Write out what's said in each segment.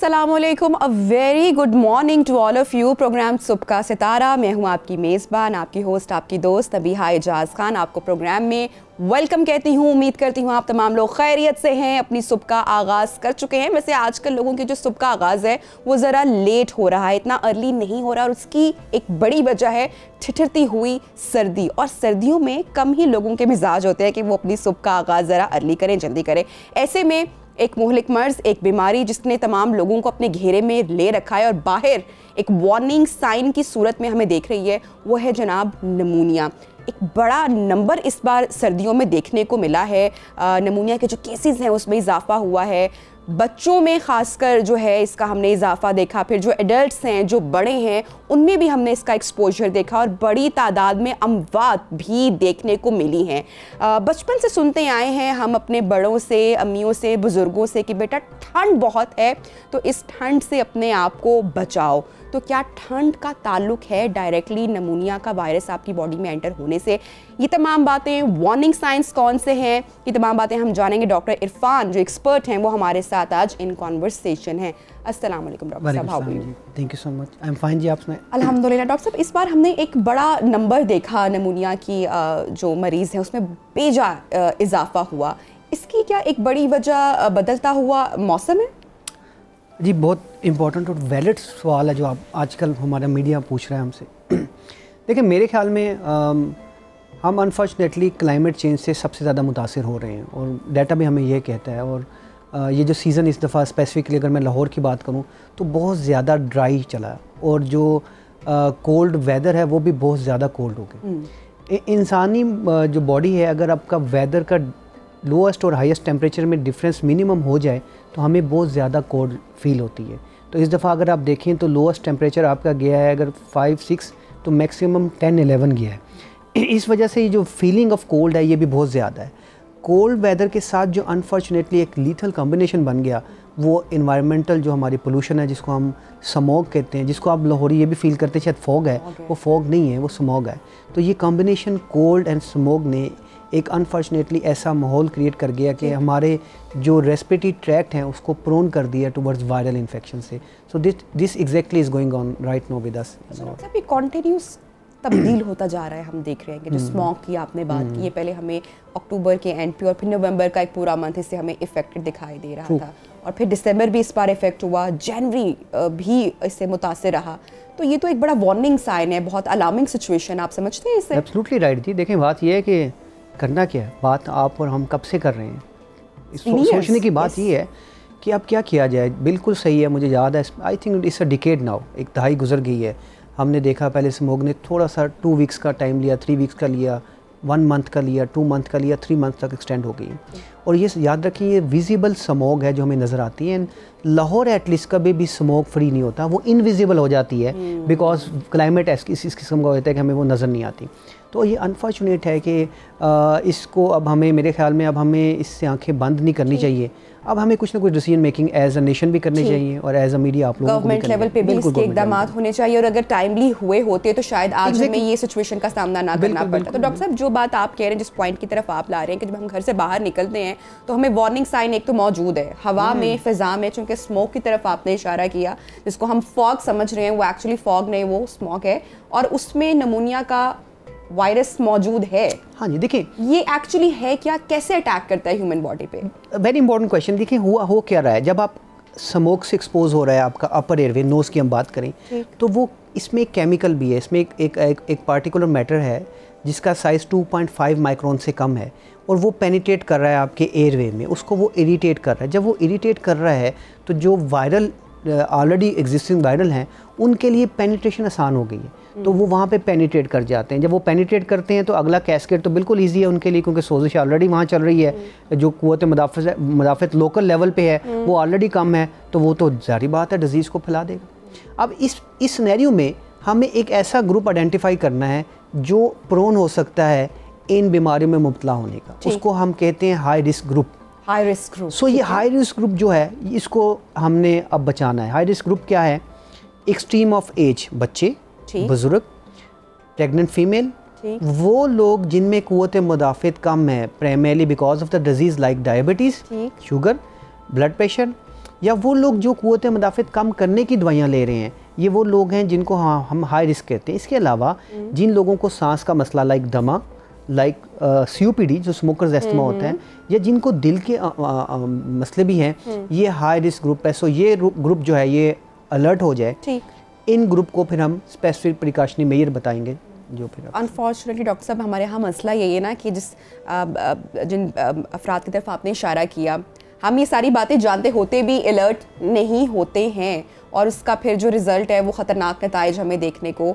अस्सलामुअलैकुम, a very good morning to all of you. Programme सुबह का सितारा, मैं हूँ आपकी मेज़बान, आपकी होस्ट, आपकी दोस्त नबीहा एजाज़ खान। आपको प्रोग्राम में वेलकम कहती हूँ। उम्मीद करती हूँ आप तमाम लोग खैरियत से हैं, अपनी सुबह का आगाज़ कर चुके हैं। वैसे आजकल लोगों की जो सुबह का आगाज़ है वो ज़रा लेट हो रहा है, इतना अर्ली नहीं हो रहा, और उसकी एक बड़ी वजह है ठिठुरती हुई सर्दी। और सर्दियों में कम ही लोगों के मिजाज होते हैं कि वो अपनी सुबह का आगाज़ ज़रा अर्ली करें, जल्दी करें। ऐसे में एक मुहलिक मर्ज, एक बीमारी जिसने तमाम लोगों को अपने घेरे में ले रखा है और बाहर एक वार्निंग साइन की सूरत में हमें देख रही है, वो है जनाब निमोनिया। एक बड़ा नंबर इस बार सर्दियों में देखने को मिला है। निमोनिया के जो केसेस हैं उसमें इजाफा हुआ है। बच्चों में ख़ासकर जो है इसका हमने इजाफा देखा। फिर जो एडल्ट्स हैं, जो बड़े हैं, उनमें भी हमने इसका एक्सपोजर देखा और बड़ी तादाद में अमवात भी देखने को मिली हैं। बचपन से सुनते आए हैं हम अपने बड़ों से, अम्मियों से, बुज़ुर्गों से कि बेटा ठंड बहुत है तो इस ठंड से अपने आप को बचाओ। तो क्या ठंड का ताल्लुक है डायरेक्टली निमोनिया का वायरस आपकी बॉडी में एंटर होने से? ये तमाम बातें, वार्निंग साइंस कौन से हैं, ये तमाम बातें हम जानेंगे। डॉक्टर इरफान जो एक्सपर्ट हैं वो हमारे साथ आज इन कॉन्वर्सेशन हैं। अस्सलाम वालेकुम डॉक्टर साहब, how are you? Thank you so much, I am fine जी। आपने? अल्हम्दुलिल्लाह। डॉक्टर साहब, इस बार हमने एक बड़ा नंबर देखा निमोनिया की, जो मरीज़ हैं उसमें बेजा इजाफा हुआ। इसकी क्या एक बड़ी वजह बदलता हुआ मौसम है? जी, बहुत इम्पोर्टेंट और वैलिड सवाल है जो आप आजकल हमारा मीडिया पूछ रहा है हमसे। देखिए, मेरे ख्याल में हम अनफॉर्चुनेटली क्लाइमेट चेंज से सबसे ज़्यादा मुतासिर हो रहे हैं और डाटा भी हमें ये कहता है। और ये जो सीज़न इस दफ़ा स्पेसिफिकली अगर मैं लाहौर की बात करूँ तो बहुत ज़्यादा ड्राई चला और जो कोल्ड वेदर है वो भी बहुत ज़्यादा कोल्ड हो गया। इंसानी जो बॉडी है, अगर आपका वेदर का लोएस्ट और हाईएस्ट टेम्परेचर में डिफरेंस मिनिमम हो जाए तो हमें बहुत ज़्यादा कोल्ड फील होती है। तो इस दफ़ा अगर आप देखें तो लोएस्ट टेम्परेचर आपका गया है अगर 5-6 तो मैक्सिमम 10-11 गया है। इस वजह से ये जो फीलिंग ऑफ कोल्ड है ये भी बहुत ज़्यादा है। कोल्ड वेदर के साथ जो अनफॉर्चुनेटली एक लीथल कॉम्बिनेशन बन गया वो इन्वायरमेंटल जो हमारी पोल्यूशन है, जिसको हम स्मॉग कहते हैं, जिसको आप लाहौरी ये भी फील करते हैं शायद फॉग है, वो फॉग नहीं है, वो स्मॉग है। तो ये कॉम्बिनेशन कोल्ड एंड स्मॉग ने एक अनफॉर्चुनेटली ऐसा माहौल क्रिएट कर गया कि हमारे जो रेस्पिरेटरी ट्रैक्ट हैं उसको प्रोन कर दिया टुवर्ड्स वायरल इन्फेक्शन से। So this exactly is going on right now with us. ये कॉन्टिन्यूस तब्दील होता जा रहा है। हम देख रहे हैं कि जो स्मॉग की आपने बात की है, पहले हमें अक्टूबर के एंड पे और फिर नवंबर का एक पूरा मंथ इससे हमें इफेक्टेड दिखाई दे रहा था, और फिर दिसंबर भी इस बार इफेक्ट हुआ, जनवरी भी इससे मुतासिर रहा। तो ये तो एक बड़ा वार्निंग साइन है, बहुत अलार्मिंग सिचुएशन। आप समझते हैं इसे? एब्सोल्युटली राइट जी। देखें, बात ये है कि करना क्या है, बात आप और हम कब से कर रहे हैं। सोचने की बात ये है कि अब क्या किया जाए। बिल्कुल सही है, मुझे याद है, I think it's a decade now, एक दहाई गुजर गई है। हमने देखा पहले स्मॉग ने थोड़ा सा 2 वीक्स का टाइम लिया, 3 वीक्स का लिया, 1 मंथ का लिया, 2 मंथ का लिया, 3 मंथ तक एक्सटेंड हो गई। और ये याद रखिए, ये विजिबल स्मॉग है जो हमें नज़र आती है। लाहौर एटलीस्ट कभी भी स्मॉग फ्री नहीं होता, वो इनविजिबल हो जाती है बिकॉज क्लाइमेट इस किस्म का होता है कि हमें वो नज़र नहीं आती। तो ये अनफॉर्चुनेट है कि इसको अब हमें, मेरे ख्याल में अब हमें इससे आंखें बंद नहीं करनी चाहिए। अब हमें कुछ ना कुछ decision making as a nation भी करनी चाहिए और एज अ मीडिया आप लोगों को गवर्नमेंट लेवल पे भी इसके इकदाम होने चाहिए। और अगर टाइमली हुए होते तो शायद आज हमें ये सिचुएशन का सामना ना करना पड़ता। तो डॉक्टर साहब, जो बात आप कह रहे हैं, जिस पॉइंट की तरफ आप ला रहे हैं कि जब हम घर से बाहर निकलते हैं तो हमें वार्निंग साइन एक तो मौजूद है हवा में, फिजा में, चूंकि स्मोक की तरफ आपने इशारा किया, जिसको हम फॉग समझ रहे हैं, वो एक्चुअली फॉग नहीं, वो स्मोक है, और उसमें निमोनिया का वायरस मौजूद है। हाँ जी, देखिए ये एक्चुअली है क्या, कैसे अटैक करता है ह्यूमन बॉडी पे? Very important question. देखिए, हो क्या रहा है, जब आप स्मोक से एक्सपोज हो रहा है आपका अपर एयरवे, नोज़ की हम बात करें तो वो इसमें एक केमिकल भी है, इसमें एक पार्टिकुलर मैटर है जिसका साइज़ 2.5 माइक्रोन से कम है और वो पेनिट्रेट कर रहा है आपके एयरवे में, उसको वो इरिटेट कर रहा है। जब वो इरिटेट कर रहा है तो जो वायरल ऑलरेडी एग्जिस्टिंग वायरल हैं उनके लिए पेनिट्रेशन आसान हो गई है, तो वो वहाँ पे पेनिट्रेट कर जाते हैं। जब वो पेनिट्रेट करते हैं तो अगला कैस्केड तो बिल्कुल ईजी है उनके लिए, क्योंकि सोजिश ऑलरेडी वहाँ चल रही है, जो क़ुव्वत मुदाफ़त लोकल लेवल पे है वो ऑलरेडी कम है, तो वो तो ज़ाहिर बात है डिज़ीज़ को फैला देगा। अब इस सिनेरियो में हमें एक ऐसा ग्रुप आइडेंटिफाई करना है जो प्रोन हो सकता है इन बीमारियों में मुब्तला होने का, उसको हम कहते हैं high risk group. High risk group. So ये हाई रिस्क ग्रुप जो है इसको हमने अब बचाना है। हाई रिस्क ग्रुप क्या है? एक्सट्रीम ऑफ एज, बच्चे, बुजुर्ग, प्रेग्नेंट फीमेल, वो लोग जिनमें क़ुव्वत मुदाफ़त कम है, primarily because of the disease like diabetes, sugar, blood pressure, या वो लोग जो क़ुव्वत मुदाफ़त कम करने की दवाइयाँ ले रहे हैं, ये वो लोग हैं जिनको हम हाई रिस्क कहते हैं। इसके अलावा जिन लोगों को सांस का मसला लाइक दमा, लाइक COPD जो स्मोकर्स एस्थमा होता है, या जिनको दिल के मसले भी हैं, ये हाई रिस्क ग्रुप है। सो ये ग्रुप जो है ये अलर्ट हो जाए, इन ग्रुप को फिर हम स्पेसिफिक प्रिकॉशनरी मेजर बताएंगे। जो फिर अनफॉर्चुनेटली डॉक्टर साहब हमारे यहाँ मसला यही है ना कि जिन अफराद की तरफ आपने इशारा किया, हम ये सारी बातें जानते होते भी अलर्ट नहीं होते हैं और उसका फिर जो रिज़ल्ट है वो ख़तरनाक नताइज हमें देखने को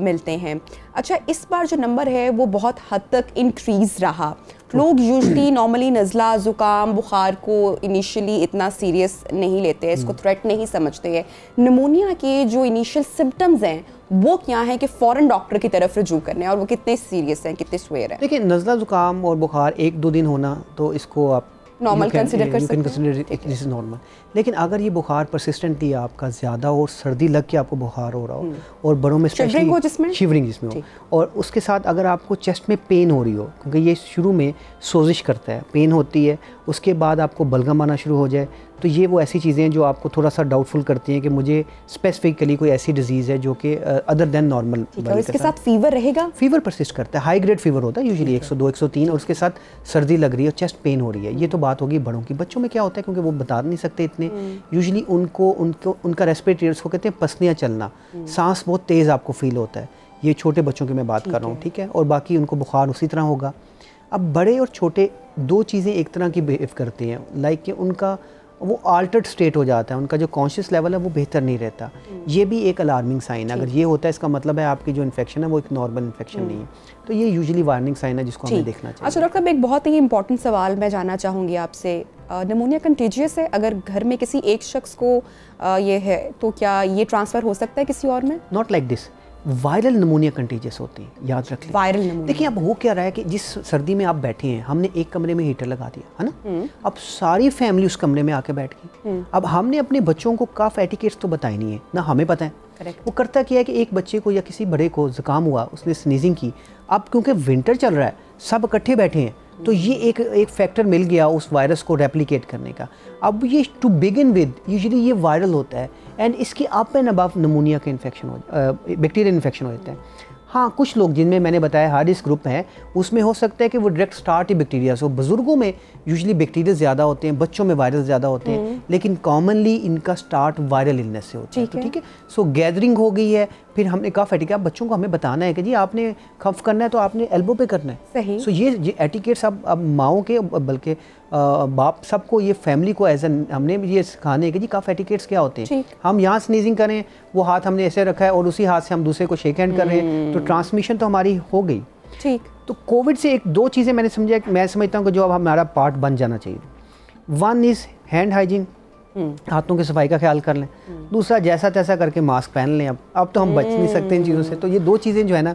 मिलते हैं। अच्छा, इस बार जो नंबर है वो बहुत हद तक इंक्रीज़ रहा। लोग यूजुअली नॉर्मली नज़ला ज़ुकाम बुखार को इनिशियली इतना सीरियस नहीं लेते हैं, इसको थ्रेट नहीं समझते हैं। निमोनिया के जो इनिशियल सिम्टम्स हैं वो क्या है कि फ़ौरन डॉक्टर की तरफ रुजू करने, और वो कितने सीरियस हैं, कितने स्वेयर हैं? देखिए, नज़ला ज़ुकाम और बुखार 1-2 दिन होना तो इसको आप नॉर्मल कंसीडर कर सकते हैं, दिस इज़ नॉर्मल। लेकिन अगर ये बुखार परसिस्टेंटली आपका ज़्यादा और सर्दी लग के आपको बुखार हो रहा हो और बड़ों में स्पेशली शिवरिंग जिसमें हो, और उसके साथ अगर आपको चेस्ट में पेन हो रही हो, क्योंकि ये शुरू में सोजिश करता है, पेन होती है, उसके बाद आपको बलगम आना शुरू हो जाए, तो ये वो ऐसी चीज़ें हैं जो आपको थोड़ा सा डाउटफुल करती हैं कि मुझे स्पेसिफिकली कोई ऐसी डिजीज़ है जो कि अदर देन नॉर्मल। और इसके साथ फीवर रहेगा? फीवर परसिस्ट करता है, हाई ग्रेड फीवर होता है यूजुअली 102 103, और उसके साथ सर्दी लग रही है और चेस्ट पेन हो रही है। ये तो बात होगी बड़ों की। बच्चों में क्या होता है, क्योंकि वो बता नहीं सकते इतने, यूजुअली उनका रेस्पिरेटरी, उसको कहते हैं पसलियाँ चलना, सांस बहुत तेज़ आपको फील होता है। ये छोटे बच्चों की मैं बात कर रहा हूँ, ठीक है, और बाकी उनको बुखार उसी तरह होगा। अब बड़े और छोटे दो चीज़ें एक तरह की बिहेव करती हैं, लाइक कि उनका वो आल्टर्ड स्टेट हो जाता है, उनका जो कॉन्शियस लेवल है वो बेहतर नहीं रहता। ये भी एक अलार्मिंग साइन है। अगर ये होता है, इसका मतलब है आपकी जो इन्फेक्शन है वो एक नॉर्मल इन्फेक्शन नहीं है। तो ये यूजुअली वार्निंग साइन है जिसको हमें देखना चाहिए। अच्छा डॉक्टर साहब, एक बहुत ही इंपॉर्टेंट सवाल मैं जानना चाहूँगी आपसे। निमोनिया कंटेजियस है? अगर घर में किसी एक शख्स को ये है तो क्या ये ट्रांसफ़र हो सकता है किसी और में? Not like this. Viral pneumonia contagious होती है, याद रख लें। वायरल निमोनिया, देखिए अब हो क्या रहा है कि जिस सर्दी में आप बैठे हैं, हमने एक कमरे में हीटर लगा दिया है ना, अब सारी फैमिली उस कमरे में आके बैठ गई। अब हमने अपने बच्चों को कफ एटिकेट्स तो बताए नहीं है ना, हमें पता है। Correct. वो करता क्या है कि एक बच्चे को या किसी बड़े को जुकाम हुआ, उसने स्नीजिंग की, अब क्योंकि विंटर चल रहा है, सब इकट्ठे बैठे हैं, तो ये एक फैक्टर मिल गया उस वायरस को रेप्लिकेट करने का। अब ये टू बिगिन विद यूजुअली ये वायरल होता है, एंड इसके अप एंड अबव निमोनिया का इन्फेक्शन बैक्टीरियल इन्फेक्शन हो जाता है। हाँ, कुछ लोग जिनमें मैंने बताया हाई रिस्क ग्रुप है, उसमें हो सकता है कि वो डायरेक्ट स्टार्ट ही बैक्टीरिया से हो। बुजुर्गों में यूजुअली बैक्टीरिया ज़्यादा होते हैं, बच्चों में वायरस ज़्यादा होते हैं, लेकिन कॉमनली इनका स्टार्ट वायरल इलनेस से होता है। तो ठीक है, सो गैदरिंग हो गई है, फिर हमने कफ एटिकेट, अब बच्चों को हमें बताना है कि जी आपने कफ करना है तो आपने एल्बो पे करना है। सही। सो ये एटिकेट्स अब माओ के बल्कि बाप सबको, ये फैमिली को एज एन हमने ये सिखाने है कि जी कफ एटिकेट्स क्या होते हैं। हम यहाँ स्नीजिंग करें, वो हाथ हमने ऐसे रखा है और उसी हाथ से हम दूसरे को शेक हैंड कर रहे हैं, तो ट्रांसमिशन तो हमारी हो गई। ठीक। तो कोविड से एक दो चीज़ें मैंने समझा, मैं समझता हूँ कि जो अब हमारा पार्ट बन जाना चाहिए। वन इज़ हैंड हाइजीन, हाथों की सफाई का ख्याल कर लें। दूसरा, जैसा तैसा करके मास्क पहन लें। अब तो हम बच नहीं सकते इन चीज़ों से, तो ये दो चीज़ें जो है ना,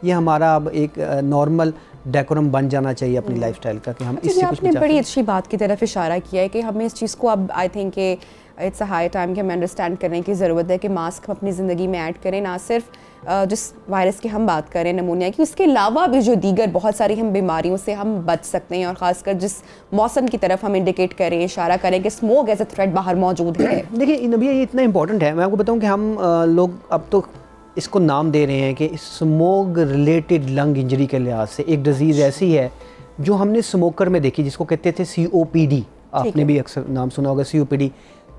ये हमारा अब एक नॉर्मल डेकोरम बन जाना चाहिए अपनी लाइफस्टाइल का, कि हम इससे कुछ आपने बड़ी अच्छी बात की तरफ इशारा किया है कि हमें इस चीज़ को अब I think it's a high time कि हमें अंडरस्टैंड करने की ज़रूरत है कि मास्क हम अपनी ज़िंदगी में ऐड करें, ना सिर्फ जिस वायरस की हम बात करें निमोनिया की, उसके अलावा भी जो दीगर बहुत सारी हम बीमारियों से हम बच सकते हैं। और ख़ासकर जिस मौसम की तरफ हम इंडिकेट करें, इशारा करें कि स्मोक एज अ थ्रेट बाहर मौजूद है। देखिए नबी, ये इतना इंपॉर्टेंट है, मैं आपको बताऊँ कि हम लोग अब तो इसको नाम दे रहे हैं कि स्मोक रिलेटेड लंग इंजरी के लिहाज से एक डिजीज़ ऐसी है जो हमने स्मोकर में देखी, जिसको कहते थे COPD। आपने भी अक्सर नाम सुना होगा COPD,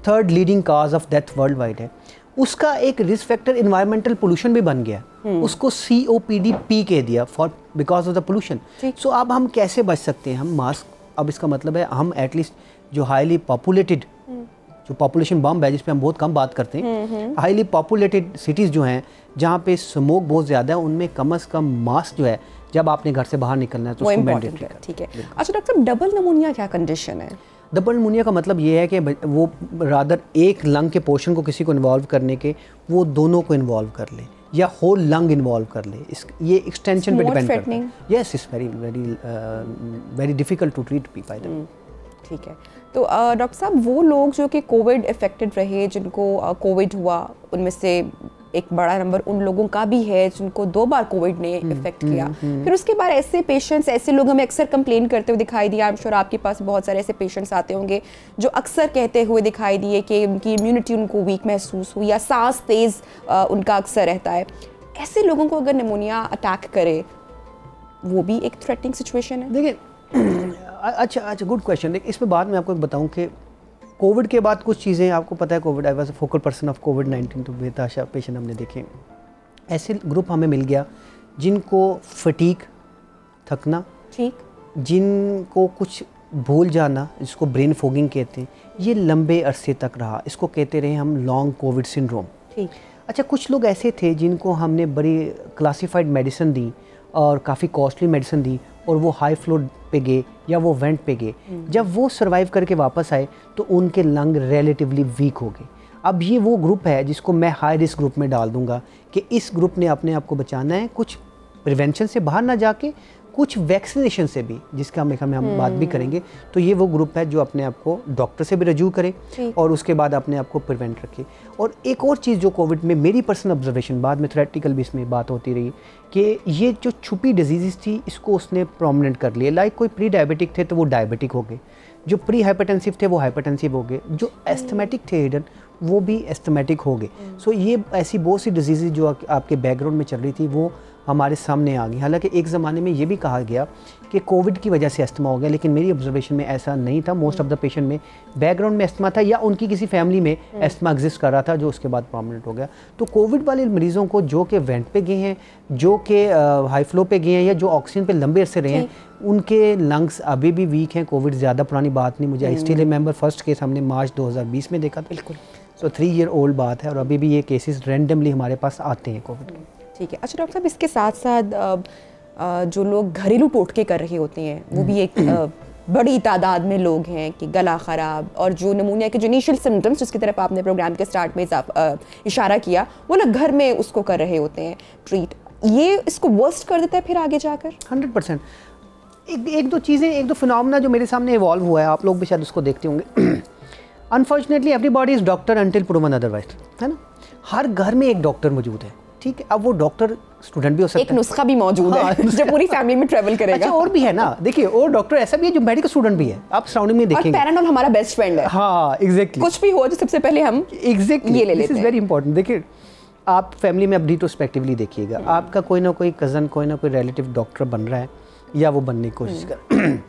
third leading cause of death world wide है। उसका एक रिस्क फैक्टर इन्वायरमेंटल पोल्यूशन भी बन गया, उसको COPD-P कह दिया for because of the pollution. So अब हम कैसे बच सकते हैं? हम मास्क, अब इसका मतलब है हम एटलीस्ट जो हाईली पॉपुलेटेड, जो पॉपुलेशन बम है जिस पे हम बहुत कम बात करते हैं, हाईली पॉपुलेटेड सिटीज़ जो हैं जहाँ पे स्मोक बहुत ज़्यादा है, उनमें कम से कम मास्क जो है जब आपने घर से बाहर निकलना है तो उसको मैंडेटरी है। ठीक है। अच्छा डॉक्टर साहब, डबल निमोनिया क्या कंडीशन है? डबल निमोनिया का मतलब ये है कि वो रादर एक लंग के पोर्शन को किसी को इन्वॉल्व करने के, वो दोनों को इन्वॉल्व कर ले या होल लंग इन्वॉल्व कर ले। ये एक्सटेंशन पे डिपेंड करता है। Yes, it's very difficult to treat by them. ठीक है। तो डॉक्टर साहब, वो लोग जो कि कोविड इफेक्टेड रहे, जिनको कोविड हुआ, उनमें से एक बड़ा नंबर उन लोगों का भी है जिनको 2 बार कोविड ने इफेक्ट किया। फिर उसके बाद ऐसे पेशेंट्स, ऐसे लोग हमें अक्सर कंप्लेन करते हुए दिखाई दिए। आई एम श्योर आपके पास बहुत सारे ऐसे पेशेंट्स आते होंगे जो अक्सर कहते हुए दिखाई दिए कि उनकी इम्यूनिटी उनको वीक महसूस हुई या सांस तेज़ उनका अक्सर रहता है। ऐसे लोगों को अगर निमोनिया अटैक करे, वो भी एक थ्रेटनिंग सिचुएशन है। देखिए अच्छा गुड क्वेश्चन। देखिए इसमें बाद में आपको बताऊं कि कोविड के बाद कुछ चीज़ें आपको पता है, COVID I was a focal person of कोविड-19, तो बेताशा पेशेंट हमने देखे। ऐसे ग्रुप हमें मिल गया जिनको फटीक, थकना, ठीक, जिनको कुछ भूल जाना, जिसको ब्रेन फोगिंग कहते हैं, ये लंबे अरसे तक रहा। इसको कहते रहे हम लॉन्ग कोविड सिंड्रोम। ठीक। अच्छा, कुछ लोग ऐसे थे जिनको हमने बड़ी क्लासिफाइड मेडिसिन दी और काफ़ी कॉस्टली मेडिसिन दी और वो हाई फ्लो पे गए या वो वेंट पे गए। जब वो सर्वाइव करके वापस आए तो उनके लंग रिलेटिवली वीक हो गए। अब ये वो ग्रुप है जिसको मैं हाई रिस्क ग्रुप में डाल दूंगा कि इस ग्रुप ने अपने आप को बचाना है, कुछ प्रिवेंशन से बाहर ना जाके, कुछ वैक्सीनेशन से भी, जिसका हम बात भी करेंगे। तो ये वो ग्रुप है जो अपने आप को डॉक्टर से भी रजू करे और उसके बाद अपने आप को प्रिवेंट रखे। और एक और चीज़ जो कोविड में मेरी पर्सनल ऑब्जर्वेशन, बाद में थ्योरेटिकल भी इसमें बात होती रही, कि ये जो छुपी डिजीज़ थी इसको उसने प्रोमिनेंट कर लिया। लाइक कोई प्री डायबिटिक थे तो वो डायबिटिक हो गए, जो प्री हाइपरटेंसिव थे वो हाइपरटेंसिव हो गए, जो एस्थमेटिक थे हिडन वो भी एस्थमेटिक हो गए। सो ये ऐसी बहुत सी डिजीज़ जो आपके बैकग्राउंड में चल रही थी वो हमारे सामने आ गई। हालांकि एक ज़माने में ये भी कहा गया कि कोविड की वजह से अस्थमा हो गया, लेकिन मेरी ऑब्जर्वेशन में ऐसा नहीं था। मोस्ट ऑफ द पेशेंट में बैकग्राउंड में अस्थमा था या उनकी किसी फैमिली में अस्थमा एग्जिस्ट कर रहा था जो उसके बाद परमानेंट हो गया। तो कोविड वाले मरीज़ों को जो कि वेंट पे गए हैं, जो कि हाई फ्लो पे गए हैं या जो ऑक्सीजन पे लंबे अरसे रहे हैं, उनके लंग्स अभी भी वीक हैं। कोविड ज़्यादा पुरानी बात नहीं, मुझे I still remember first case हमने मार्च 2020 में देखा था। बिल्कुल, सो 3 ईयर ओल्ड बात है और अभी भी ये केसेस रैंडमली हमारे पास आते हैं कोविड के। ठीक है। अच्छा डॉक्टर साहब, इसके साथ साथ जो लोग घरेलू टोटके कर रहे होते हैं वो भी एक बड़ी तादाद में लोग हैं कि गला ख़राब और जो निमोनिया के जो इनिशियल सिम्टम्स जिसकी तरफ आपने प्रोग्राम के स्टार्ट में इशारा किया, वो लोग घर में उसको कर रहे होते हैं ट्रीट। ये इसको वर्स्ट कर देता है फिर आगे जाकर? 100%। एक दो चीज़ें, एक दो फिनोमेना जो मेरे सामने इवॉल्व हुआ है, आप लोग भी शायद उसको देखते होंगे। Unfortunately everybody is doctor until proven otherwise, है ना। हर घर में एक डॉक्टर मौजूद है, ठीक है। अब वो डॉक्टर स्टूडेंट भी हो सकता है, एक नुस्खा भी मौजूद है जो पूरी फैमिली में ट्रैवल करेगा। अच्छा, और भी है ना, देखिए, और डॉक्टर ऐसा भी है जो मेडिकल स्टूडेंट भी है, आप सराउंडिंग में देखेंगे। पैरानॉर्मल हमारा बेस्ट फ्रेंड है। हाँ, एग्जैक्टली। कुछ भी हो तो सबसे पहले हम ये ले लेते हैं। This is very important. देखिए, आप फैमिली में अब रिट्रोस्पेक्टिवली देखिएगा, आपका कोई ना कोई कज़न, कोई ना कोई रिलेटिव डॉक्टर बन रहा है या वो बनने की कोशिश कर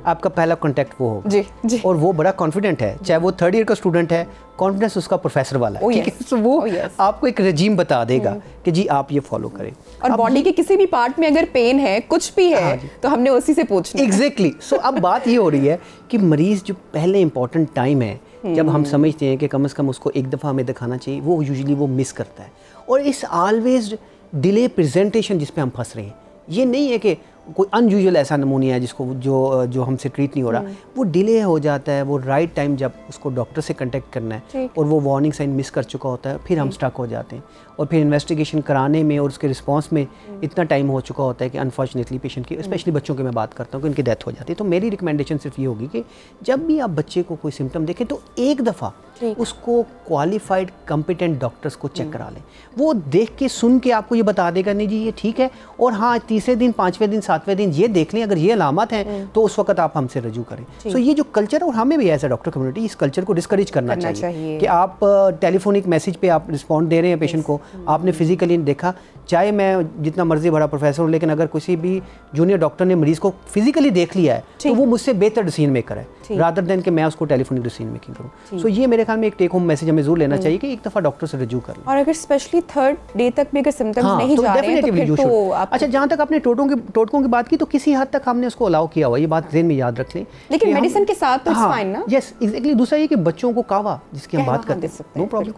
आपका पहला कांटेक्ट वो होगा जी। और वो बड़ा कॉन्फिडेंट है, चाहे वो 3rd ईयर का स्टूडेंट है, कॉन्फिडेंस उसका प्रोफेसर वाला है, ठीक है। सो वो आपको एक रजीम बता देगा कि जी आप ये फॉलो करें। और बॉडी के किसी भी पार्ट में अगर पेन है, कुछ भी है, तो हमने उसी से पूछना है। एग्जैक्टली। सो अब बात ये हो रही है कि मरीज जो पहले इंपॉर्टेंट टाइम है जब हम समझते हैं कि कम से कम उसको एक दफ़ा हमें दिखाना चाहिए, वो यूजुअली वो मिस करता है। और इस ऑलवेज डिले प्रेजेंटेशन जिस पे हम फंस रहे हैं, ये नहीं है कि कोई अनयूजुअल ऐसा नमूनिया है जिसको जो हमसे ट्रीट नहीं हो रहा, वो डिले हो जाता है। वो राइट टाइम जब उसको डॉक्टर से कांटेक्ट करना है और वो वार्निंग साइन मिस कर चुका होता है, फिर हम स्टक हो जाते हैं और फिर इन्वेस्टिगेशन कराने में और उसके रिस्पांस में इतना टाइम हो चुका होता है कि अनफॉर्चुनेटली पेशेंट की, स्पेशली बच्चों की मैं बात करता हूँ, कि उनकी डेथ हो जाती है। तो मेरी रिकमेंडेशन सिर्फ ये होगी कि जब भी आप बच्चे को कोई सिम्टम देखें तो एक दफ़ा उसको क्वालिफाइड कॉम्पिटेंट डॉक्टर्स को चेक करा लें। वो देख के सुन के आपको ये बता देगा नहीं जी ये ठीक है, और हाँ 3रे दिन 5वें दिन 7वें दिन ये देख लें, अगर ये अलामत हैं तो उस वक्त आप हमसे रजू करें। सो ये जो कल्चर है, और हमें भी एज ए डॉक्टर कम्युनिटी इस कल्चर को डिस्करेज करना चाहिए कि आप टेलीफोनिक मैसेज पे आप रिस्पॉन्ड दे रहे हैं पेशेंट को, आपने फिजिकली देखा, चाहे मैं जितना मर्जी बड़ा प्रोफेसर हूँ, लेकिन अगर किसी भी जूनियर डॉक्टर ने मरीज को फिजिकली देख लिया है तो वो मुझसे बेहतर डिसीजन मेकर है रादर देन कि मैं उसको टेलीफोनिक डिसीजन मेकिंग करूँ। सो ये मेरे ख्याल में एक टेक होम मैसेज हमें जरूर लेना चाहिए कि एक दफ़ा डॉक्टर से रजू कर लें। और अगर स्पेशली 3rd डे तक भी अगर सिम्टम्स नहीं जा रहे हैं तो फिर तो आप... अच्छा, जहाँ तक आपने टोटकों की बात की, तो किसी हद तक हमने उसको अलाउ किया हुआ, ये बात ज़हन में याद रख लें। लेकिन मेडिसिन के साथ तो इट्स फाइन ना? Yes, exactly. दूसरा ये कि बच्चों को कहवा जिसकी हम बात करते हैं, नो प्रॉब्लम।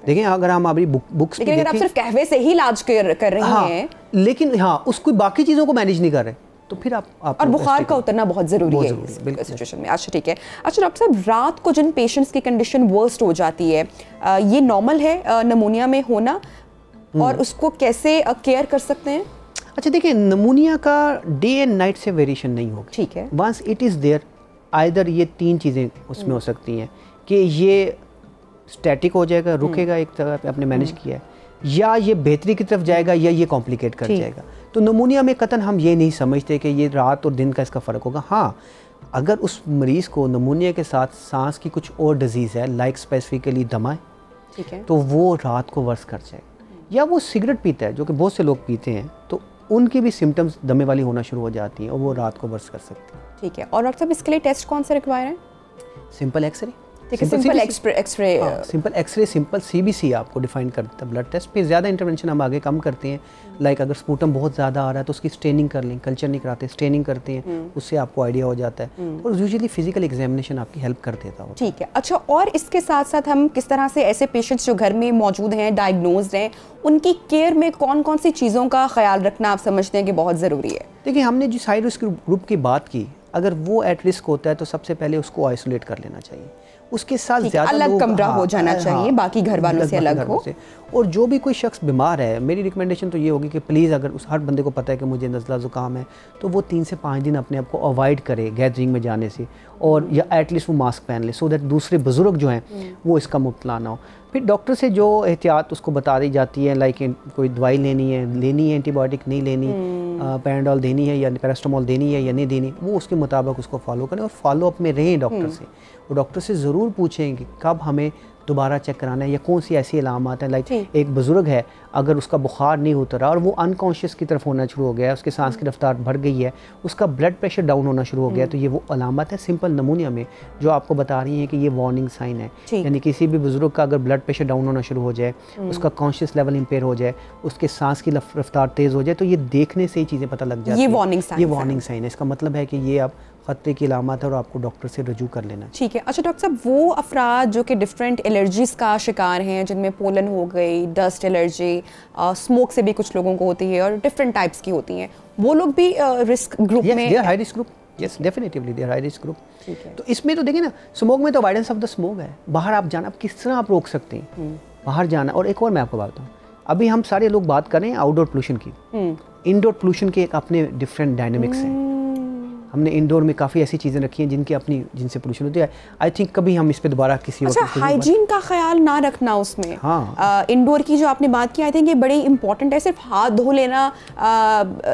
देखिए, अगर हम अभी बुक्स, लेकिन अगर आप सिर्फ कहवे से ही इलाज कर रहे हैं, लेकिन हाँ उसको बाकी चीज़ों को मैनेज नहीं कर रहे, तो फिर आप और बुखार का उतरना बहुत ज़रूरी है इस सिचुएशन में। अच्छा, ठीक है। अच्छा डॉक्टर साहब, रात को जिन पेशेंट्स की कंडीशन वर्स्ट हो जाती है, ये नॉर्मल है नमूनिया में होना, और उसको कैसे केयर कर सकते हैं? अच्छा, देखिए, नमूनिया का डे एंड नाइट से वेरिएशन नहीं होगा, ठीक है। Once it is there, either ये 3 चीज़ें उसमें हो सकती हैं कि ये स्टैटिक हो जाएगा, रुकेगा एक तरह पे, आपने मैनेज किया है, या ये बेहतरी की तरफ जाएगा या ये कॉम्प्लिकेट कर जाएगा। तो नमूनिया में कतन हम ये नहीं समझते कि ये रात और दिन का इसका फ़र्क होगा। हाँ, अगर उस मरीज़ को नमूनिया के साथ सांस की कुछ और डिजीज़ है, लाइक स्पेसिफिकली दमा है, ठीक है, तो वो रात को वर्स कर जाएगा। या वो सिगरेट पीता है, जो कि बहुत से लोग पीते हैं, तो उनकी भी सिम्टम्स दमे वाली होना शुरू हो जाती हैं और वो रात को वर्स कर सकती हैं। ठीक है। और डॉक्टर साहब इसके लिए टेस्ट कौन सा रिक्वायर है? Simple x-ray, simple x-ray, simple x-ray, simple CBC आपको डिफाइन करता है ब्लड टेस्ट पे। ज़्यादा इंटरवेंशन हम आगे कम करते हैं, लाइक अगर स्पूटम बहुत ज़्यादा आ रहा है तो उसकी स्टेनिंग कर लें, कल्चर नहीं कराते, स्टेनिंग करते हैं, उससे आपको आइडिया हो जाता है। और यूजुअली फिजिकल एग्जामिनेशन आपकी हेल्प कर देता हो। ठीक है। अच्छा, और इसके साथ साथ हम किस तरह से ऐसे पेशेंट्स जो घर में मौजूद हैं, डायग्नोज्ड हैं, उनकी केयर में कौन कौन सी चीज़ों का ख्याल रखना आप समझते हैं कि बहुत ज़रूरी है? देखिए, हमने जिस हाई रिस्क ग्रुप की बात की, अगर वो एट रिस्क होता है तो सबसे पहले उसको आइसोलेट कर लेना चाहिए। उसके साथ ज़्यादा अलग कमरा हो जाना चाहिए, बाकी घर वालों से अलग हो। और जो भी कोई शख्स बीमार है, मेरी रिकमेंडेशन तो ये होगी कि प्लीज़, अगर उस हर बंदे को पता है कि मुझे नज़ला ज़ुकाम है, तो वो 3 से 5 दिन अपने आप को अवॉइड करे गैदरिंग में जाने से, और या एटलीस्ट वो मास्क पहन ले, सो दैट दूसरे बुज़ुर्ग जो हैं वो इसका मुब्तला ना हो। फिर डॉक्टर से जो एहतियात उसको बता दी जाती है, लाइक कोई दवाई लेनी है, एंटीबायोटिक नहीं लेनी, पैराडोल देनी है या पैरास्टामोल देनी है या नहीं देनी, वो उसके मुताबिक उसको फॉलो करें और फॉलो अप में रहें डॉक्टर से। और डॉक्टर से ज़रूर पूछें कि कब हमें दोबारा चेक कराना है या कौन सी ऐसी अलामत है। लाइक एक बुज़ुर्ग है, अगर उसका बुखार नहीं उतरा और वो अनकॉन्शियस की तरफ होना शुरू हो गया है, उसके सांस की रफ्तार बढ़ गई है, उसका ब्लड प्रेशर डाउन होना शुरू हो गया, तो ये वो अलामत है सिंपल नमूनिया में जो आपको बता रही है कि ये वार्निंग साइन है। यानी किसी भी बुज़ुर्ग का अगर ब्लड प्रेशर डाउन होना शुरू हो जाए, उसका कॉन्शियस लेवल इम्पेयर हो जाए, उसके सांस की रफ्तार तेज़ हो जाए, तो ये देखने से ही चीज़ें पता लग जाती है, ये वार्निंग साइन है। इसका मतलब है कि ये आप खतरे की अलामत है और आपको डॉक्टर से रजू कर लेना। ठीक है। अच्छा डॉक्टर साहब, वो अफराद जो कि डिफरेंट एलर्जीज़ का शिकार हैं, जिनमें पोलन हो गई, डस्ट एलर्जी, स्मोक से भी कुछ लोगों को होती है और डिफरेंट टाइप्स की होती हैं, वो लोग भी रिस्क ग्रुप में? Yes, high risk group, yes definitely they are high risk group. तो इसमें तो देखिए ना, स्मोक में तो अवॉइडेंस ऑफ द स्मोक है। बाहर आप जाना, आप किस तरह आप रोक सकते हैं बाहर जाना। और एक और मैं आपको बात बताऊँ, अभी हम सारे लोग बात कर रहे हैं आउटडोर पोल्यूशन की, इंडोर पोल्यूशन के एक अपने डिफरेंट डायनेमिक्स हैं। हमने इंडोर में काफ़ी ऐसी चीज़ें रखी हैं जिनसे पोल्यूशन होती है। आई थिंक कभी हम इस पे दोबारा किसी अच्छा, हाइजीन का ख्याल ना रखना उसमें। हाँ, इंडोर की जो आपने बात की, आई थिंक ये बड़ी इंपॉर्टेंट है। सिर्फ हाथ धो लेना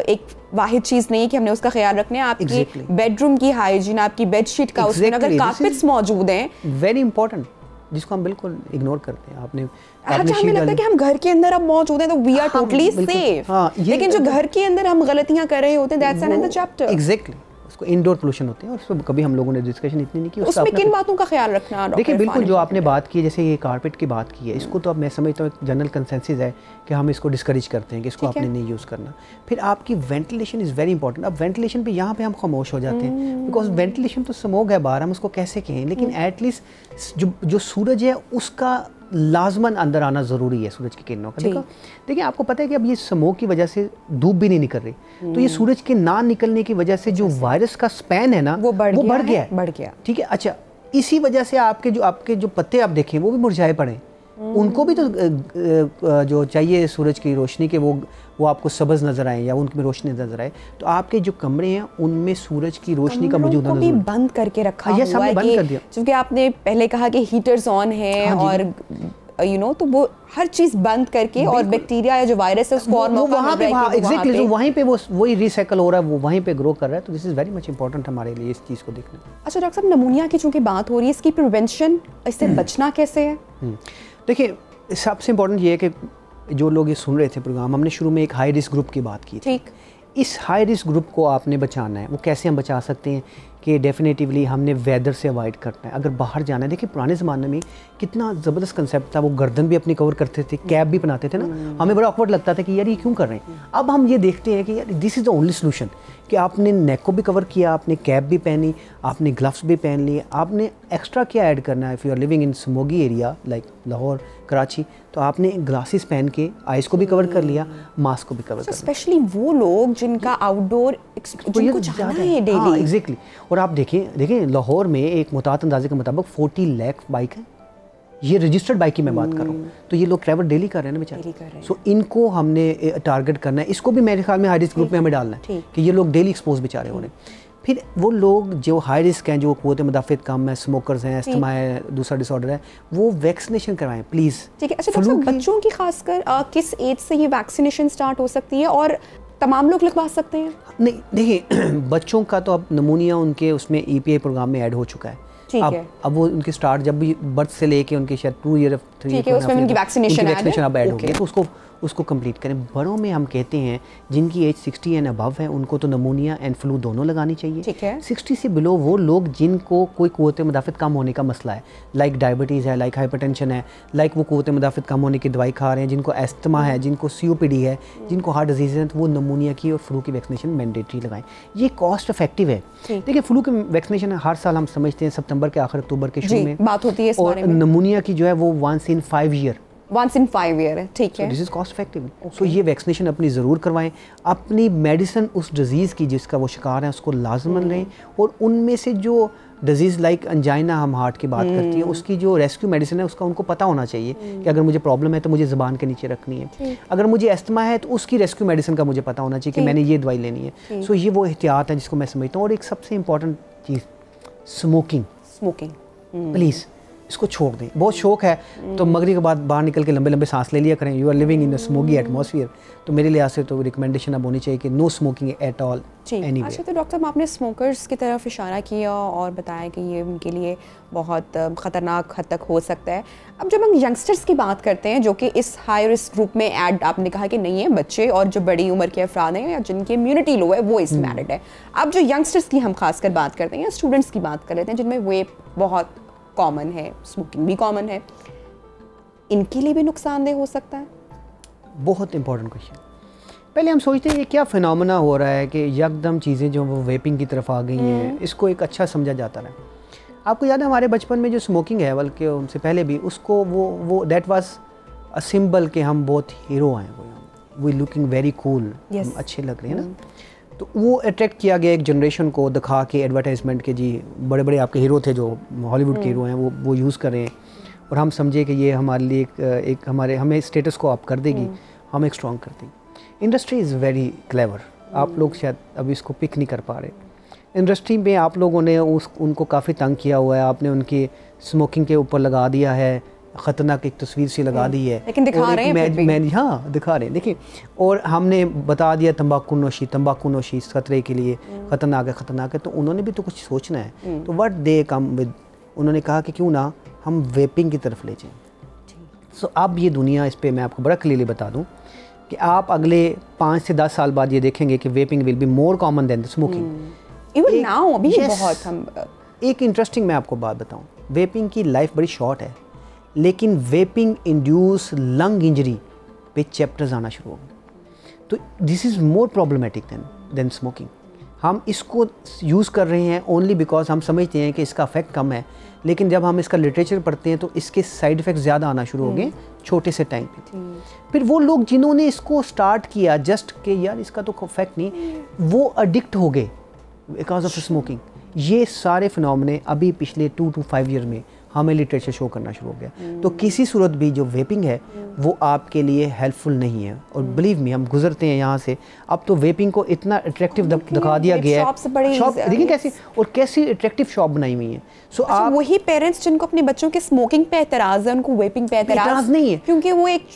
एक वाहिद चीज़ नहीं है कि हमने उसका ख्याल रखना है। आपकी बेडरूम की हाइजीन, आपकी बेडशीट का, उसमें अगर कारपेट्स मौजूद हैं, वेरी इंपॉर्टेंट, जिसको हम बिल्कुल इग्नोर करते हैं। आपने अच्छा, हमें लगता है कि हम घर के अंदर अब मौजूद हैं तो वी आर टोटली सेफ, लेकिन जो घर के अंदर हम गलतियां कर रहे होते हैं, दैट्स अनदर चैप्टर। एग्जैक्टली, उसको इंडोर पोल्यूशन होते हैं और उस पर कभी हम लोगों ने डिस्कशन इतनी नहीं की। उसमें किन बातों का ख्याल रखना? देखिए, बिल्कुल जो आपने बात की, जैसे ये कारपेट की बात की है, इसको तो अब मैं समझता हूँ जनरल कंसेंसस है कि हम इसको डिस्करेज करते हैं कि इसको आपने नहीं यूज़ करना। फिर आपकी वेंटिलेशन इज़ वेरी इंपॉर्टेंट। अब वेंटिलेशन पे यहाँ पे हम खामोश हो जाते हैं, बिकॉज वेंटिलेशन तो स्मोक है बाहर, हम उसको कैसे कहें, लेकिन एटलीस्ट जो सूरज है उसका लाजमन अंदर आना ज़रूरी है, सूरज की किरणों का। देखिए, आपको पता है कि अब ये स्मोक की वजह से धूप भी नहीं निकल रही, तो ये सूरज के ना निकलने की वजह से जो वायरस का स्पैन है ना, वो बढ़ गया। ठीक है। अच्छा, इसी वजह से आपके जो पत्ते आप देखें वो भी मुरझाए पड़े, उनको भी तो जो चाहिए सूरज की रोशनी के, वो आपको सब्ज़ नज़र आए या उनमें रोशनी नज़र आए। तो आपके जो कमरे हैं उनमें सूरज की रोशनी का मौजूद होना भी बंद करके रखा हुआ है, बंद कर दिया, क्योंकि आपने पहले कहा कि हीटर्स ऑन है और तो वो हर चीज़ बंद करके, और बैक्टीरिया या जो वायरस है उसको और वहाँ पे एग्जैक्टली वहीं पे वही रिसाइकल हो रहा है, वो वहीं पे ग्रो कर रहा है। तो this is very much important हमारे लिए इस चीज़ को देखना। अच्छा डॉक्टर साहब, नमूनिया की चूँकि बात हो रही है, इसकी प्रिवेंशन, इससे बचना कैसे है? देखिए, सबसे इम्पोर्टेंट ये है कि जो लोग ये सुन रहे थे प्रोग्राम, हमने शुरू में एक हाई रिस्क ग्रुप की बात की थी। ठीक, इस हाई रिस्क ग्रुप को आपने बचाना है। वो कैसे हम बचा सकते हैं कि डेफिनेटिवली हमने वेदर से अवॉइड करना है। अगर बाहर जाना है, देखिए पुराने ज़माने में कितना ज़बरदस्त कंसेप्ट था, वो गर्दन भी अपनी कवर करते थे, कैप भी बनाते थे ना, हमें बड़ा ऑकवर्ड लगता था कि यार ये क्यों कर रहे हैं। अब हम ये देखते हैं कि यार this is the only solution, कि आपने नेक को भी कवर किया, आपने कैप भी पहनी, आपने ग्लव्स भी पहन लिए, आपने एक्स्ट्रा क्या ऐड करना है। If you are living in smoggy area like Lahore, Karachi, तो आपने ग्लासेस पहन के आइज़ को भी कवर कर लिया, मास्क को भी कवर कर लिया। स्पेशली वो लोग जिनका आउटडोर जिनको जाना है डेली। एग्जैक्टली। और आप देखें लाहौर में एक मुतात अंदाजे के मुताबिक 40 लाख बाइक है, ये रजिस्टर्ड बाइक की मैं बात कर रहा हूँ। तो ये लोग ट्रैवल डेली कर रहे हैं ना बेचारे। सो इनको हमने टारगेट करना है, इसको भी मेरे ख्याल में हाई रिस्क ग्रुप में हमें डालना है कि ये लोग डेली एक्सपोज बेचारे हो रहे हैं। फिर वो लोग जो हाई रिस्क हैं, जो क़ुव्वत मुदाफ़ित कम है, स्मोकर्स हैं, अस्थमा है, दूसरा डिसऑर्डर है, वो वैक्सीनेशन करवाएं प्लीज़। ठीक है। अच्छा डॉक्टर साहब, बच्चों की खासकर किस एज से ये वैक्सीनेशन स्टार्ट हो सकती है और तमाम लोग लगवा सकते हैं? नहीं देखिए बच्चों का तो अब नमूनिया उनके उसमें EPI प्रोग्राम में ऐड हो चुका है। अब वो उनके स्टार्ट जब भी बर्थ से लेके उनके शायद 2 ईयर 3 ईयर उसमें उनकी वैक्सीनेशन अब ऐड हो गई, तो उसको कंप्लीट करें। बड़ों में हम कहते हैं जिनकी एज 60 एंड अबव है उनको तो नमूनिया एंड फ्लू दोनों लगानी चाहिए। ठीक है। 60 से बिलो वो लोग जिनको कोई क़ुव्वत मुदाफ़ित कम होने का मसला है, लाइक डायबिटीज़ है, लाइक हाइपरटेंशन है, लाइक वो क़ुव्वत मुदाफ़ित कम होने की दवाई खा रहे हैं, जिनको एस्थमा है, जिनको COPD है, जिनको हार्ट डिजीज़ है, तो वो नमूनिया की और फ्लू की वैक्सीनेशन मैंडेटरी लगाएं। ये कॉस्ट इफेक्टिव है। देखिए फ्लू की वैक्सीनेशन हर साल हम समझते हैं सितंबर के आखिर अक्टूबर के शुरू में बात होती है, और नमूनिया की जो है वो once in 5 year है। ठीक है। This is cost effective. So ये वैक्सीनेशन अपनी ज़रूर करवाएं। अपनी मेडिसिन उस डिजीज़ की जिसका वो शिकार है उसको लाजमन लें, और उनमें से जो डिजीज़ लाइक अंजाइना हम हार्ट की बात करती हैं, उसकी जो रेस्क्यू मेडिसिन है उसका उनको पता होना चाहिए कि अगर मुझे प्रॉब्लम है तो मुझे ज़ुबान के नीचे रखनी है। अगर मुझे एस्थमा है तो उसकी रेस्क्यू मेडिसिन का मुझे पता होना चाहिए कि मैंने ये दवाई लेनी है। सो ये वो एहतियात है जिसको मैं समझता हूँ। और एक सबसे इंपॉर्टेंट चीज़, स्मोकिंग प्लीज़ इसको छोड़ दें। बहुत शौक है तो मगरिब के बाद बाहर निकल के लंबे लंबे सांस ले लिया करें। You are living in a smoky atmosphere, तो मेरे लिहाज से तो रिकमेंडेशन अब होनी चाहिए कि no smoking at all anywhere. अच्छा, तो डॉक्टर साहब आपने स्मोकर्स की तरफ इशारा किया और बताया कि ये उनके लिए बहुत ख़तरनाक हद तक हो सकता है। अब जब हम यंगस्टर्स की बात करते हैं जो कि इस हाई रिस्क ग्रुप में ऐड आपने कहा कि नहीं है, बच्चे और जो बड़ी उम्र के अफराद हैं या जिनकी इम्यूनिटी लो है वो इस मैरिड है। अब जो यंगस्टर्स की हम खासकर बात करते हैं या स्टूडेंट्स की बात कर लेते हैं जिनमें वेप बहुत कॉमन है, स्मोकिंग भी कॉमन है, इनके लिए भी नुकसानदेह हो सकता है? बहुत इंपॉर्टेंट क्वेश्चन। पहले हम सोचते हैं ये क्या फिनोमेना हो रहा है कि यकदम चीज़ें जो वो वेपिंग की तरफ आ गई हैं, इसको एक अच्छा समझा जाता है। आपको याद है हमारे बचपन में जो स्मोकिंग है, बल्कि उनसे पहले भी, उसको वो दैट वाज अ सिंबल कि हम बहुत हीरो हैं, वी लुकिंग वेरी कूल, हम अच्छे लग रहे हैं ना। तो वो अट्रैक्ट किया गया एक जनरेशन को दिखा के एडवर्टाइजमेंट के, जी बड़े बड़े आपके हीरो थे जो हॉलीवुड के हीरो हैं वो यूज़ कर रहे हैं, और हम समझे कि ये हमारे लिए एक हमें स्टेटस को अप कर देगी, हमें एक स्ट्रॉन्ग कर देगी। इंडस्ट्री इज़ वेरी क्लेवर, आप लोग शायद अभी इसको पिक नहीं कर पा रहे। इंडस्ट्री में आप लोगों ने उनको काफ़ी तंग किया हुआ है, आपने उनकी स्मोकिंग के ऊपर लगा दिया है, ख़तरनाक एक तस्वीर सी लगा दी है, लेकिन दिखा रहे हैं हाँ दिखा रहे हैं, देखिए। और हमने बता दिया तंबाकू नोशी इस खतरे के लिए ख़तरनाक है, तो उन्होंने भी तो कुछ सोचना है। तो व्हाट दे कम विद, उन्होंने कहा कि क्यों ना हम वेपिंग की तरफ ले जाएं। सो अब ये दुनिया, इस पर मैं आपको बड़ा क्लियरली बता दूँ कि आप अगले 5 से 10 साल बाद ये देखेंगे कि vaping will be more common than the smoking. Even now अभी बहुत हम एक इंटरेस्टिंग मैं आपको बात बताऊँ, वेपिंग की लाइफ बड़ी शॉर्ट है, लेकिन वेपिंग इंड्यूस लंग इंजरी पे चैप्टर्स आना शुरू हो गए। तो this is more problematic than smoking. हम इसको यूज़ कर रहे हैं ओनली बिकॉज हम समझते हैं कि इसका इफेक्ट कम है, लेकिन जब हम इसका लिटरेचर पढ़ते हैं तो इसके साइड इफ़ेक्ट ज़्यादा आना शुरू हो गए छोटे से टाइम पे। फिर वो लोग जिन्होंने इसको स्टार्ट किया जस्ट कि यार इसका तो इफेक्ट नहीं, वो एडिक्ट हो गए बिकॉज ऑफ स्मोकिंग। ये सारे फिनोमेने अभी पिछले 2 to 5 ईयर में हमें लिटरेचर शो करना शुरू हो गया। तो किसी सूरत भी जो वेपिंग है वो आपके लिए हेल्पफुल नहीं है। और बिलीव मी, हम गुजरते हैं यहाँ से, अब तो वेपिंग को इतना अट्रैक्टिव दिखा दिया गया है। शॉप देखिए कैसे, और कैसी अट्रैक्टिव शॉप बनाई हुई है। सो आप वही पेरेंट्स जिनको अपने बच्चों के स्मोकिंग पे एतराज़ है, उनको वेपिंग पे एतराज़ नहीं है, क्योंकि वो एक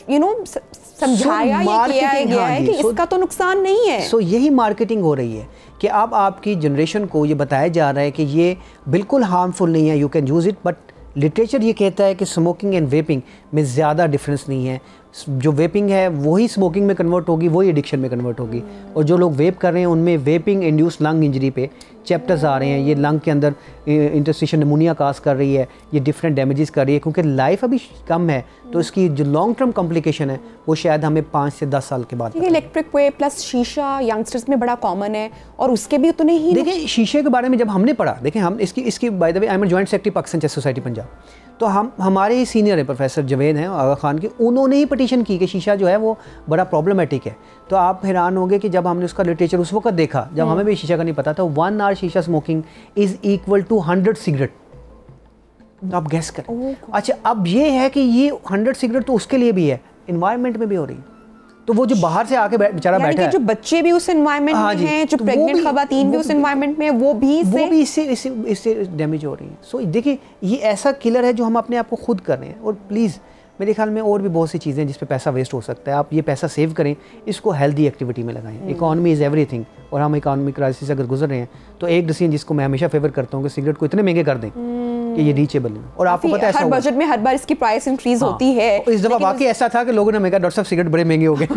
समझाया गया है कि इसका तो नुकसान नहीं है। सो यही मार्केटिंग हो रही है कि अब आपकी जनरेशन को ये बताया जा रहा है कि ये बिल्कुल हार्मफुल नहीं है, you can use it, but literature ये कहता है कि स्मोकिंग एंड वेपिंग में ज़्यादा डिफरेंस नहीं है। जो वेपिंग है वही स्मोकिंग में कन्वर्ट होगी, वही एडिक्शन में कन्वर्ट होगी। और जो लोग वेप कर रहे हैं उनमें वेपिंग इंड्यूस लंग इंजरी पे चैप्टर्स आ रहे हैं, ये लंग के अंदर इंटरस्टिशियल निमोनिया काज कर रही है, ये डिफरेंट डैमेजेस कर रही है, क्योंकि लाइफ अभी कम है, तो इसकी जो लॉन्ग टर्म कॉम्प्लिकेशन है वो शायद हमें 5 से 10 साल के बाद। इलेक्ट्रिक वेप प्लस शीशा यंगस्टर्स में बड़ा कॉमन है, और उसके भी उतने ही। देखिए शीशे के बारे में जब हमने पढ़ा, देखें हम इसकी by the way I am joint secretary Pakistan chess society Punjab, तो हमारे ही सीनियर है प्रोफेसर जवेद हैं आगा खान की, उन्होंने ही पटिशन की कि शीशा जो है वो बड़ा प्रॉब्लमैटिक है। तो आप हैरान होंगे कि जब हमने उसका लिटरेचर उस वक्त देखा जब हमें भी शीशा का नहीं पता था, 1 आवर शीशा smoking is equal to 100 cigarette. तो आप गैस करें। अच्छा अब ये है कि ये 100 सिगरेट तो उसके लिए भी है, इन्वायरमेंट में भी हो रही है। तो वो जो बाहर से आके बेचारा बैठा है, जो बच्चे भी उस एनवायरनमेंट में हैं, जो प्रेग्नेंट खवातीन भी उस एनवायरनमेंट में, वो भी इससे डैमेज हो रही है। सो देखिए ये ऐसा किलर है जो हम अपने आप को खुद कर रहे हैं। और प्लीज़ मेरे ख्याल में और भी बहुत सी चीज़ें जिस पे पैसा वेस्ट हो सकता है, आप ये पैसा सेव करें, इसको हेल्दी एक्टिविटी में लगाएं। इकॉनमी इज़ एवरीथिंग, और हम इकॉनमिक क्राइसिस अगर गुजर रहे हैं तो एक डिसीजन जिसको मैं हमेशा फेवर करता हूँ कि सिगरेट को इतने महंगे कर दें कि ये रीचेबल नहीं। और आपको पता है हर बजट में हर बार इसकी प्राइस इंक्रीज होती है। इस दफा वाकई ऐसा था कि लोगों ने कहा डॉक्टर साहब सिगरेट बड़े महंगे हो गए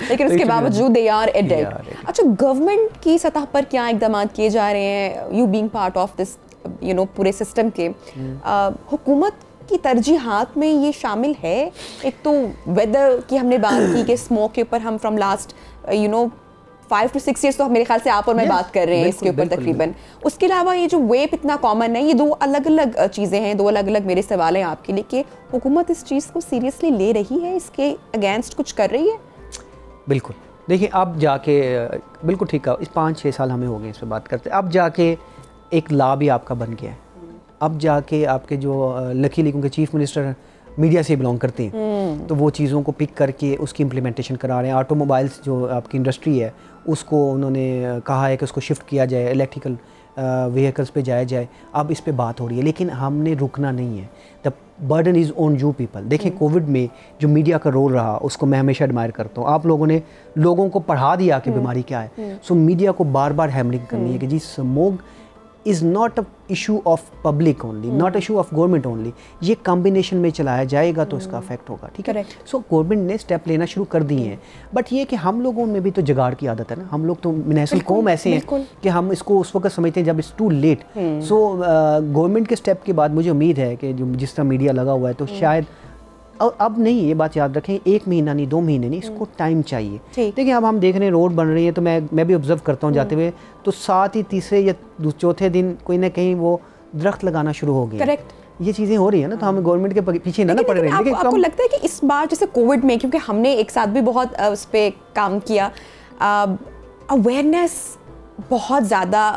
लेकिन उसके बावजूद दे आर एडिक्ट। अच्छा, गवर्नमेंट की सतह पर क्या इकदाम किए जा रहे हैं, you being part of this पूरे सिस्टम के, हुकूमत की तरजीहात में ये शामिल है? एक तो वेदर की हमने बात की कि स्मोक के ऊपर हम फ्रॉम लास्ट 5 to 6 years तो मेरे ख्याल से आप और मैं बात कर रहे हैं इसके ऊपर तकरीबन। उसके अलावा ये जो वेप इतना कॉमन है, ये दो अलग अलग चीज़ें हैं, दो अलग अलग मेरे सवाल हैं आपके लिए कि हुकूमत इस चीज़ को सीरियसली ले रही है, इसके अगेंस्ट कुछ कर रही है? बिल्कुल, देखिए अब जाके बिल्कुल ठीक है, इस 5-6 साल हमें हो गए इस पर बात करते, अब जाके एक लॉ भी आपका बन गया है। अब जाके आपके जो लकीली क्योंकि चीफ मिनिस्टर मीडिया से बिलोंग करते हैं, तो वो चीज़ों को पिक करके उसकी इम्प्लीमेंटेशन करा रहे हैं। ऑटोमोबाइल्स जो आपकी इंडस्ट्री है उसको उन्होंने कहा है कि उसको शिफ्ट किया जाए, इलेक्ट्रिकल व्हीकल्स पे जाया जाए। अब इस पे बात हो रही है, लेकिन हमने रुकना नहीं है। The burden is on you people. देखिए कोविड में जो मीडिया का रोल रहा उसको मैं हमेशा एडमायर करता हूँ। आप लोगों ने लोगों को पढ़ा दिया कि बीमारी क्या है। सो मीडिया को बार बार हैमरिंग करनी है कि जी smoke is not a issue of public only, not issue of government only. ये कॉम्बिनेशन में चलाया जाएगा तो इसका अफेक्ट होगा, ठीक है। सो गवर्नमेंट ने स्टेप लेना शुरू कर दिए हैं, बट ये कि हम लोगों में भी तो जुगाड़ की आदत है ना। हम लोग तो नस्ल कौम ऐसे हैं कि हम इसको उस वक्त समझते हैं जब it's too late. So government के स्टेप के बाद मुझे उम्मीद है कि जो जिस तरह मीडिया लगा हुआ है तो शायद और अब नहीं, ये बात याद रखें, 1 महीना नहीं, 2 महीने नहीं, इसको टाइम चाहिए। देखिए अब हम देख रहे हैं रोड बन रही है, तो मैं भी ऑब्जर्व करता हूँ जाते हुए, तो साथ ही तीसरे या चौथे दिन कोई ना कहीं वो दरख्त लगाना शुरू हो गया। ये चीज़ें हो रही है ना, तो हम गवर्नमेंट के पीछे ना पड़ रहे हैं। आपको लगता है कि इस बार जैसे कोविड में, क्योंकि हमने एक साथ भी बहुत उस पर काम किया, अवेयरनेस बहुत ज़्यादा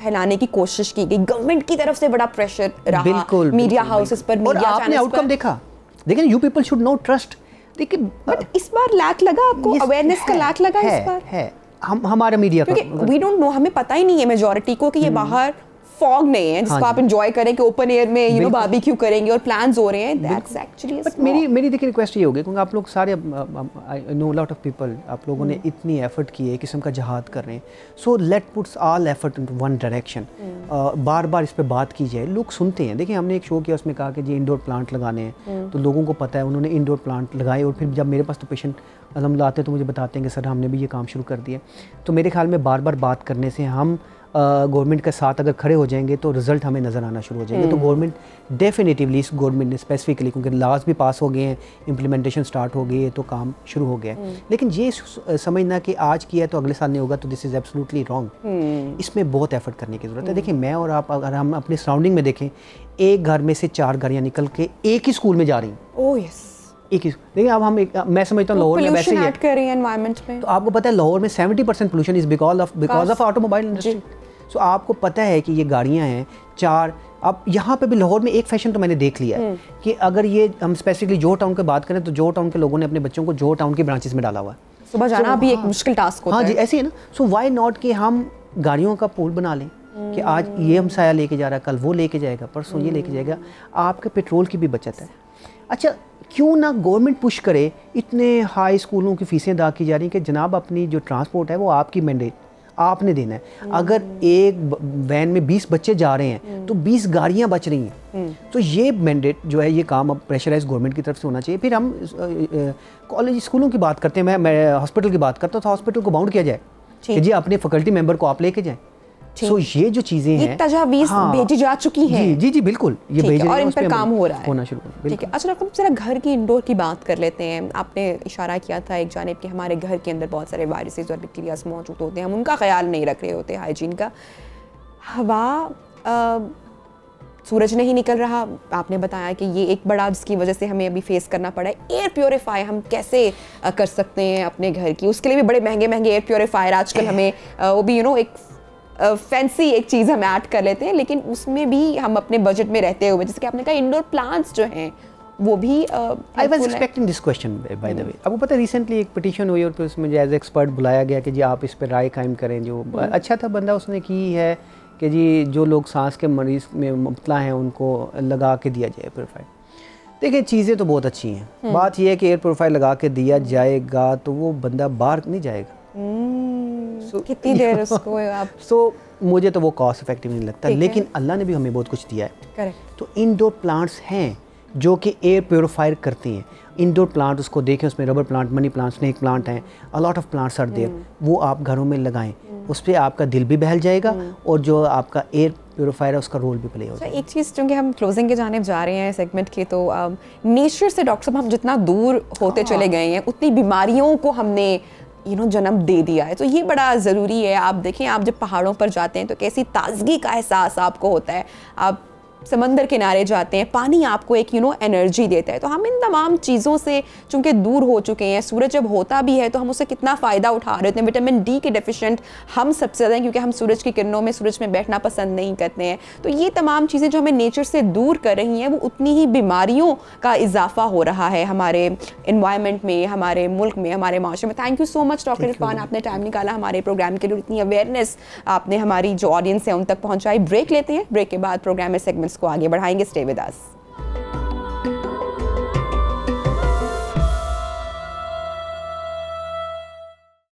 फैलाने की कोशिश की गई, गवर्नमेंट की तरफ से बड़ा प्रेशर रहा, मीडिया हाउसेस पर, और आपने आउटकम देखा। देखिए you people should know trust. देखिए बट इस बार लैक लगा आपको, अवेयरनेस का लैक लगा इस बार है। हमारा मीडिया का वी डोंट नो, हमें पता ही नहीं है मेजॉरिटी को कि ये बाहर फॉग नहीं है जिसको आप एंजॉय करें कि ओपन एयर में बारबेक्यू करेंगे और प्लान्स हो रहे हैं। दैट्स एक्चुअली बट मेरी देखिए रिक्वेस्ट ये होगी, क्योंकि आप लोग सारे I know lot of people, आप लोगों ने इतनी एफर्ट की है, किस्म का जहाद कर रहे हैं। So let puts all effort into one direction. बार बार इस पे बात की जाए, लोग सुनते हैं। देखिए हमने एक शो किया, उसमें कहा कि जी इंडोर प्लांट लगाने हैं, तो लोगों को पता है, उन्होंने इंडोर प्लांट लगाए। और फिर जब मेरे पास तो पेशेंट अलहमदुलिल्लाह आते हैं तो मुझे बताते हैं कि सर हमने भी ये काम शुरू कर दिया। तो मेरे ख्याल में बार बार बात करने से हम गवर्नमेंट के साथ अगर खड़े हो जाएंगे तो रिजल्ट हमें नज़र आना शुरू हो जाएंगे। तो गवर्नमेंट डेफिनेटिवली, इस गवर्नमेंट ने स्पेसिफिकली, क्योंकि लॉज भी पास हो गए हैं, इम्प्लीमेंटेशन स्टार्ट हो गई है, तो काम शुरू हो गया है। लेकिन ये समझना कि आज किया है तो अगले साल नहीं होगा, तो दिस इज़ एब्सोल्युटली रॉन्ग। इसमें बहुत एफर्ट करने की ज़रूरत है। देखिए मैं और आप अगर हम अपने सराउंडिंग में देखें, एक घर में से 4 गाड़ियाँ निकल के एक ही स्कूल में जा रही हैं। ओह यस, एक ही। देखिए अब मैं समझता हूँ लाहौर में वैसे ही है, एनवायरनमेंट में। तो आपको पता है लाहौर में 70% pollution is because of automobile industry. So आपको पता है कि ये गाड़ियाँ हैं 4। अब यहाँ पे भी लाहौर में एक फैशन तो मैंने देख लिया है कि अगर ये हम स्पेसिफिकली जोहर टाउन की बात करें, तो जोहर टाउन के लोगों ने अपने बच्चों को जोहर टाउन के ब्रांचेस में डाला हुआ है। सुबह जाना भी एक मुश्किल टास्क होता है। हाँ जी, ऐसे है ना। सो व्हाई नॉट कि हम गाड़ियों का पूल बना लें कि आज ये हमसाया लेके जा रहा है, कल वो लेके जाएगा, परसों ये लेके जाएगा। आपके पेट्रोल की भी बचत है। अच्छा, क्यों ना गवर्नमेंट पुश करे, इतने हाई स्कूलों की फीसें अदा की जा रही हैं कि जनाब अपनी जो ट्रांसपोर्ट है वो आपकी मैंडेट आपने देना है। अगर एक वैन में 20 बच्चे जा रहे हैं तो 20 गाड़ियां बच रही हैं। तो ये मैंडेट जो है, ये काम अब प्रेशराइज गवर्नमेंट की तरफ से होना चाहिए। फिर हम कॉलेज स्कूलों की बात करते हैं, मैं हॉस्पिटल की बात करता हूँ, तो हॉस्पिटल को बाउंड किया जाए कि जी अपने फैकल्टी मेंबर को आप लेके जाएं। सो ये जो चीजें हैं, तजावीज़ भेजी जा चुकी हैं। जी जी बिल्कुल, ये भेज रहे हैं और इन पर काम हो रहा है, होना शुरू। ठीक है। अच्छा, हम जरा घर की इंडोर की बात कर लेते हैं। आपने इशारा किया था एक जानिब कि हमारे घर के अंदर बहुत सारे वायरसेस और बैक्टीरियाज मौजूद होते हैं, हम उनका ख्याल नहीं रख रहे होते, हाइजीन का। हवा, सूरज नहीं निकल रहा, आपने बताया कि ये एक बड़ा जिसकी वजह से हमें अभी फेस करना पड़ा है। एयर प्योरीफाई हम कैसे कर सकते हैं अपने घर की? उसके लिए भी बड़े महंगे महंगे एयर प्योरीफायर आजकल हमें, वो भी एक फैंसी एक चीज़ हम ऐड कर लेते हैं, लेकिन उसमें भी हम अपने बजट में रहते हुए, जैसे कि आपने कहा इंडोर प्लांट्स जो हैं वो भी I was expecting this question by the वे। आपको पता है रिसेंटली एक पिटीशन हुई और फिर उसमें एज एक्सपर्ट बुलाया गया कि जी आप इस पर राय कायम करें। जो अच्छा था बंदा उसने की है कि जी जो लोग सांस के मरीज में मुब्तला हैं उनको लगा के दिया जाए प्योरीफायर। देखिए चीज़ें तो बहुत अच्छी हैं, बात यह है कि एयर प्योरीफायर लगा के दिया जाएगा तो वो बंदा बाहर नहीं जाएगा। कितनी देर उसको आप मुझे तो वो कॉस्ट इफेक्टिव नहीं लगता, लेकिन अल्लाह ने भी हमें बहुत कुछ दिया है। करेक्ट। तो इंडोर प्लांट्स हैं जो कि एयर प्योरीफायर करते हैं। इंडोर प्लांट उसको देखें, उसमें rubber plant, money plant, snake plant हैं, a lot of plants are there. वो आप घरों में लगाएं, उस पर आपका दिल भी बहल जाएगा और जो आपका एयर प्योरीफायर है उसका रोल भी प्ले हो जाएगा। एक चीज़ क्योंकि हम क्लोजिंग के जाने जा रहे हैं सेगमेंट के, तो नेचर से डॉक्टर साहब हम जितना दूर होते चले गए हैं उतनी बीमारियों को हमने जन्म दे दिया है। तो ये बड़ा ज़रूरी है। आप देखें, आप जब पहाड़ों पर जाते हैं तो कैसी ताजगी का एहसास आपको होता है। आप समंदर किनारे जाते हैं, पानी आपको एक एनर्जी देता है। तो हम इन तमाम चीज़ों से चूँकि दूर हो चुके हैं। सूरज जब होता भी है तो हम उससे कितना फ़ायदा उठा रहे होते हैं। विटामिन डी के डेफिशिएंट हम सबसे ज़्यादा हैं क्योंकि हम सूरज की किरणों में, सूरज में बैठना पसंद नहीं करते हैं। तो ये तमाम चीज़ें जो हमें नेचर से दूर कर रही हैं वो उतनी ही बीमारियों का इजाफा हो रहा है हमारे इन्वायरमेंट में, हमारे मुल्क में, हमारे माशरे में। Thank you so much doctor Irfan, आपने टाइम निकाला हमारे प्रोग्राम के लिए, इतनी अवेयरनेस आपने हमारी जो ऑडियंस है उन तक पहुँचाई। ब्रेक लेते हैं, ब्रेक के बाद प्रोग्राम में सेगमेंट्स को आगे बढ़ाएंगे। Stay with us.